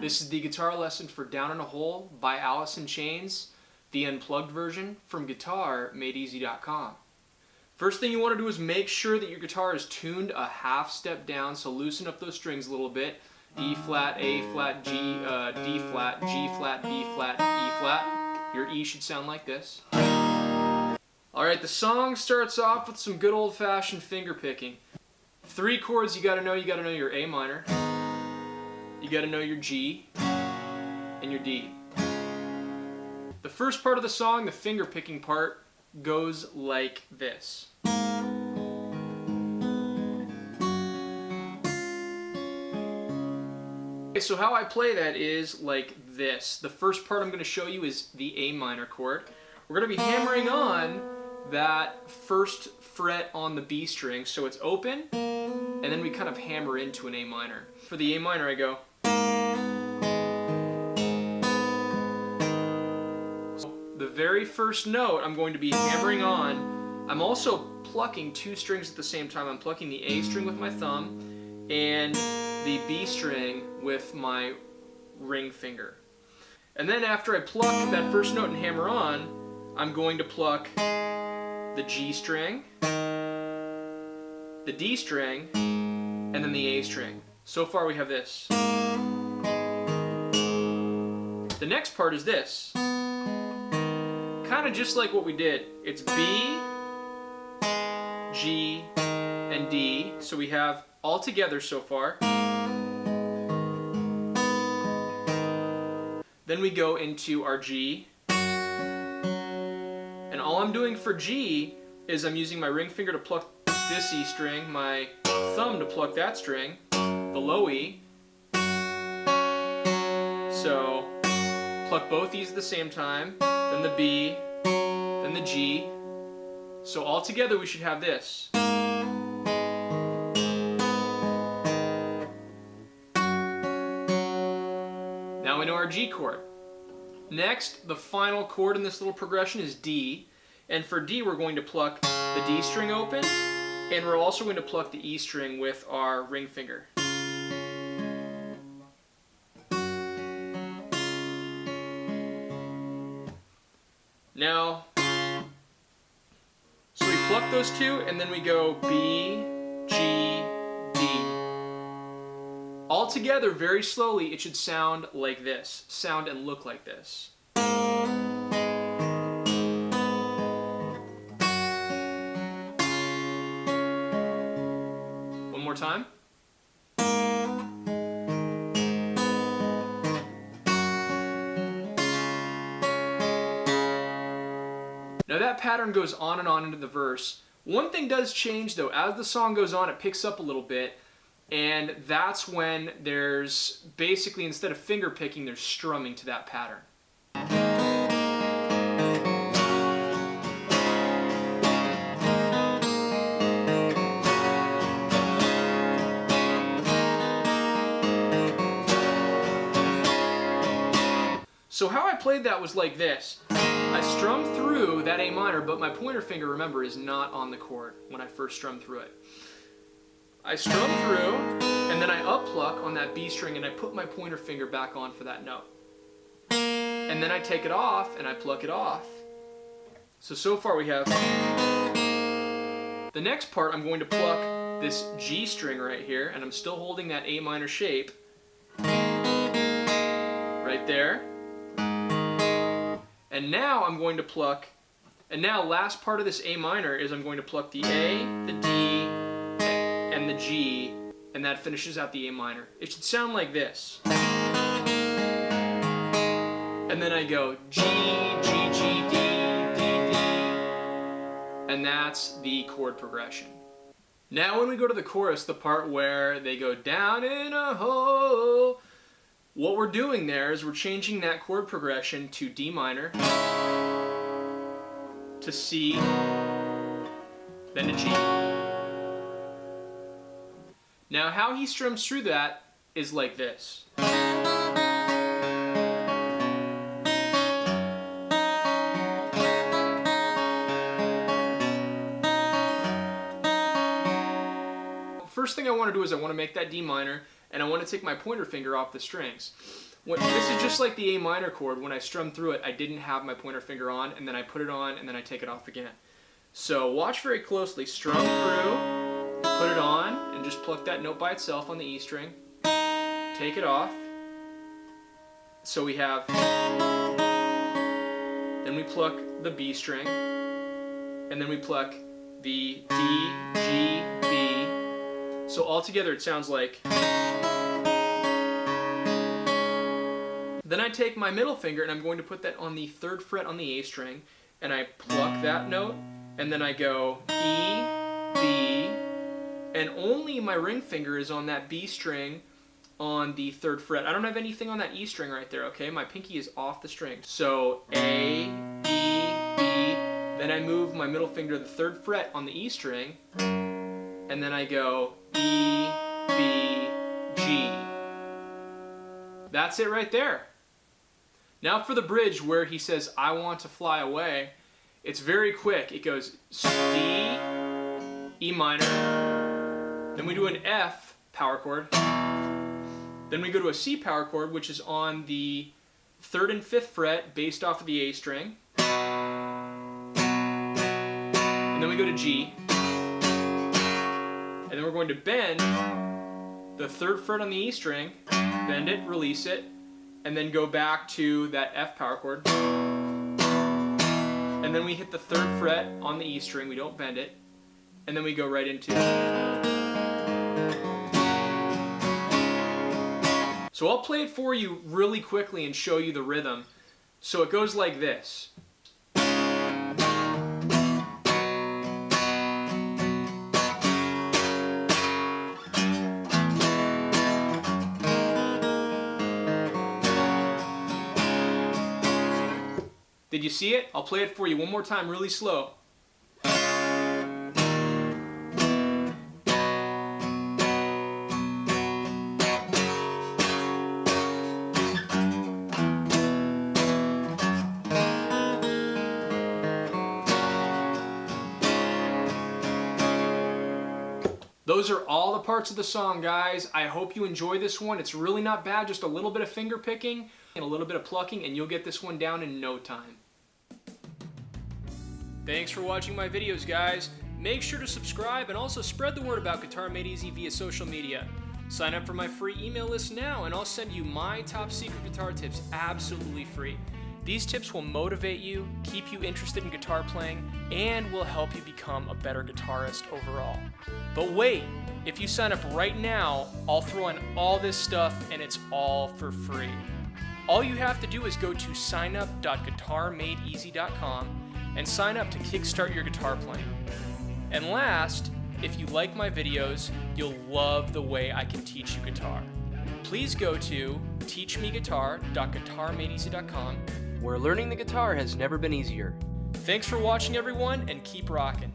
This is the guitar lesson for Down in a Hole by Alice in Chains, the unplugged version from GuitarMadeEZ.com. First thing you want to do is make sure that your guitar is tuned a half step down, so loosen up those strings a little bit. D flat, A flat, G, D flat, G flat, B flat, E flat. Your E should sound like this. Alright, the song starts off with some good old-fashioned finger picking. 3 chords you gotta know your A minor, you gotta know your G, and your D. The first part of the song, the finger picking part, goes like this. Okay, so how I play that is like this. The first part I'm going to show you is the A minor chord. We're going to be hammering on that first fret on the B string, so it's open, and then we kind of hammer into an A minor. For the A minor I go. The very first note I'm going to be hammering on. I'm also plucking 2 strings at the same time. I'm plucking the A string with my thumb and the B string with my ring finger. And then after I pluck that first note and hammer on, I'm going to pluck the G string, the D string, and then the A string. So far we have this. The next part is this. Kind of just like what we did. It's B, G, and D. So we have all together so far. Then we go into our G. And all I'm doing for G is I'm using my ring finger to pluck this E string, my thumb to pluck that string, the low E. So pluck both E's at the same time, then the B, then the G. So all together we should have this. Now we know our G chord. Next, the final chord in this little progression is D. And for D we're going to pluck the D string open, and we're also going to pluck the E string with our ring finger. Now, so we pluck those 2 and then we go B, G, D. All together, very slowly, it should sound like this. Sound and look like this. One more time. Now that pattern goes on and on into the verse. One thing does change though. As the song goes on, it picks up a little bit, and that's when there's basically, instead of finger picking, there's strumming to that pattern. So how I played that was like this. I strummed through that A minor, but my pointer finger, remember, is not on the chord when I first strummed through it. I strum through, and then I up-pluck on that B string, and I put my pointer finger back on for that note. And then I take it off, and I pluck it off. So far we have... The next part, I'm going to pluck this G string right here, and I'm still holding that A minor shape. Right there. And now I'm going to pluck, and now last part of this A minor is I'm going to pluck the A, the D, and the G, and that finishes out the A minor. It should sound like this. And then I go G, G, G, D, D, D, and that's the chord progression. Now when we go to the chorus, the part where they go down in a hole, what we're doing there is we're changing that chord progression to D minor, to C, then to G. Now how he strums through that is like this. First thing I want to do is I want to make that D minor, and I want to take my pointer finger off the strings. This is just like the A minor chord. When I strum through it, I didn't have my pointer finger on, and then I put it on, and then I take it off again. So watch very closely. Strum through, put it on, and just pluck that note by itself on the E string. Take it off. So we have, then we pluck the B string, and then we pluck the D, G, B. So all together it sounds like. Then I take my middle finger and I'm going to put that on the 3rd fret on the A string, and I pluck that note, and then I go E, B, and only my ring finger is on that B string on the 3rd fret. I don't have anything on that E string right there, okay? My pinky is off the string. So A, E, B, then I move my middle finger to the 3rd fret on the E string, and then I go E, B, G. That's it right there. Now for the bridge where he says, I want to fly away, it's very quick. It goes D, E minor, then we do an F power chord, then we go to a C power chord, which is on the 3rd and 5th fret based off of the A string, and then we go to G, and then we're going to bend the 3rd fret on the E string, bend it, release it, and then go back to that F power chord. And then we hit the 3rd fret on the E string, we don't bend it, and then we go right into. So I'll play it for you really quickly and show you the rhythm. So it goes like this. Did you see it? I'll play it for you one more time really slow. Those are all the parts of the song, guys. I hope you enjoy this one. It's really not bad, just a little bit of finger picking and a little bit of plucking, and you'll get this one down in no time. Thanks for watching my videos, guys. Make sure to subscribe and also spread the word about Guitar Made Easy via social media. Sign up for my free email list now and I'll send you my top secret guitar tips absolutely free. These tips will motivate you, keep you interested in guitar playing, and will help you become a better guitarist overall. But wait, if you sign up right now, I'll throw in all this stuff and it's all for free. All you have to do is go to signup.GuitarMadeEZ.com and sign up to kickstart your guitar playing. And last, if you like my videos, you'll love the way I can teach you guitar. Please go to teachmeguitar.GuitarMadeEZ.com, where learning the guitar has never been easier. Thanks for watching, everyone, and keep rocking.